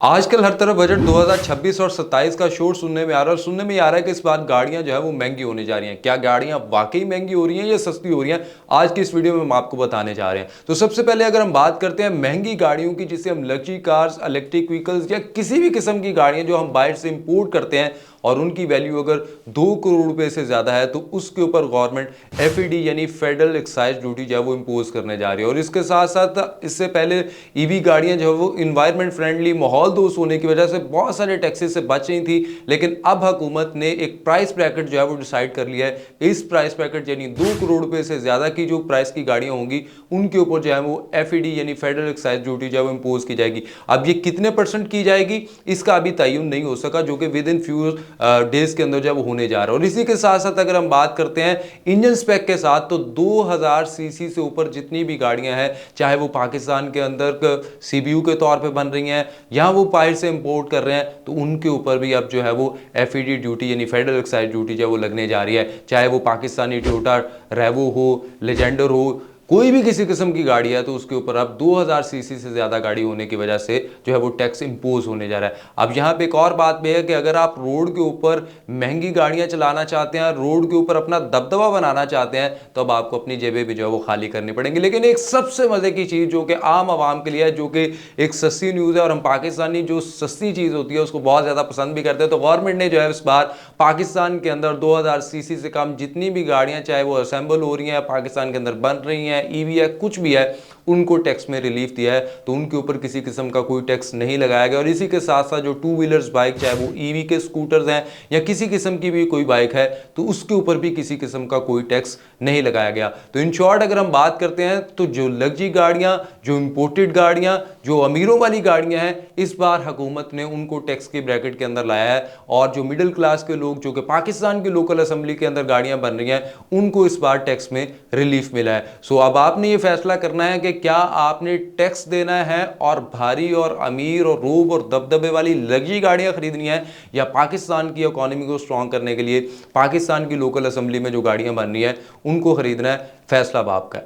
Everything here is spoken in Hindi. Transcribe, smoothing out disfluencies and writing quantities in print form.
आजकल हर तरफ बजट 2026 और 27 का शोर सुनने में आ रहा है और सुनने में आ रहा है कि इस बार गाड़ियां जो है वो महंगी होने जा रही हैं। क्या गाड़ियां वाकई महंगी हो रही हैं या सस्ती हो रही हैं? आज की इस वीडियो में हम आपको बताने जा रहे हैं। तो सबसे पहले अगर हम बात करते हैं महंगी गाड़ियों की, जिसे हम लग्जरी कार्स, इलेक्ट्रिक व्हीकल्स या किसी भी किस्म की गाड़ियां जो हम बाहर से इंपोर्ट करते हैं और उनकी वैल्यू अगर 2 करोड़ रुपए से ज्यादा है तो उसके ऊपर गवर्नमेंट एफईडी यानी फेडरल एक्साइज ड्यूटी जो है वो इंपोज करने जा रही है। और इसके साथ साथ इससे पहले ईवी गाड़ियां जो है वो इन्वायरमेंट फ्रेंडली, माहौल दोस्त होने की वजह से बहुत सारे टैक्सेस से बच रही थी, लेकिन अब हुकूमत ने एक प्राइस ब्रैकेट जो है वो डिसाइड कर लिया है। इस प्राइस ब्रैकेट यानी 2 करोड़ रुपए से ज्यादा की जो प्राइस की गाड़ियां होंगी उनके ऊपर जो है वो एफईडी यानी फेडरल एक्साइज ड्यूटी जो है वो इंपोज की जाएगी। अब ये कितने परसेंट की जाएगी इसका अभी तयन नहीं हो सका, जो कि विद इन फ्यू डेज के अंदर जो है वो होने जा रहा है। और इसी के साथ साथ अगर हम बात करते हैं इंजन स्पेक के साथ, तो 2000 सीसी से ऊपर जितनी भी गाड़ियां हैं, चाहे वो पाकिस्तान के अंदर सीबीयू के तौर पे बन रही हैं या वो बाहर से इंपोर्ट कर रहे हैं, तो उनके ऊपर भी अब जो है वो एफईडी ड्यूटी यानी फेडरल एक्साइज ड्यूटी जो है वो लगने जा रही है। चाहे वो पाकिस्तानी टोयोटा रेवो हो, लेजेंडर हो, कोई भी किसी किस्म की गाड़ी है तो उसके ऊपर अब 2000 सीसी से ज़्यादा गाड़ी होने की वजह से जो है वो टैक्स इंपोज होने जा रहा है। अब यहाँ पे एक और बात भी है कि अगर आप रोड के ऊपर महंगी गाड़ियाँ चलाना चाहते हैं, रोड के ऊपर अपना दबदबा बनाना चाहते हैं, तो अब आपको अपनी जेबें भी जो है वो खाली करनी पड़ेंगी। लेकिन एक सबसे मज़े की चीज़ जो कि आम आवाम के लिए है, जो कि एक सस्ती न्यूज़ है और हम पाकिस्तानी जो सस्ती चीज़ होती है उसको बहुत ज़्यादा पसंद भी करते हैं, तो गवर्नमेंट ने जो है इस बार पाकिस्तान के अंदर 2000 सीसी से कम जितनी भी गाड़ियाँ, चाहे वो असेंबल हो रही हैं, पाकिस्तान के अंदर बन रही हैं, ईवी है, कुछ भी है, उनको टैक्स में रिलीफ दिया है। तो उनके ऊपर किसी किस्म का कोई टैक्स नहीं लगाया गया। और इसी के साथ साथ जो टू व्हीलर्स बाइक, चाहे वो ईवी के स्कूटर्स हैं या किसी किस्म की भी कोई बाइक है, तो उसके ऊपर भी किसी किस्म का कोई टैक्स नहीं लगाया गया। तो इन शॉर्ट अगर हम बात करते हैं तो जो लग्जरी गाड़ियां, जो इंपोर्टेड गाड़ियां, जो अमीरों वाली गाड़ियां हैं, इस बार हुकूमत ने उनको टैक्स के ब्रैकेट के अंदर लाया है। और जो मिडिल क्लास के लोग, जो कि पाकिस्तान की लोकल असेंबली के अंदर गाड़ियां बन रही हैं, उनको इस बार टैक्स में रिलीफ मिला है। सो अब आपने ये फैसला करना है कि क्या आपने टैक्स देना है और भारी और अमीर और रूब और दबदबे वाली लग्जरी गाड़ियां खरीदनी है, या पाकिस्तान की इकोनॉमी को स्ट्रांग करने के लिए पाकिस्तान की लोकल असेंबली में जो गाड़ियां बन रही हैं उनको खरीदना है। फैसला अब आपका है।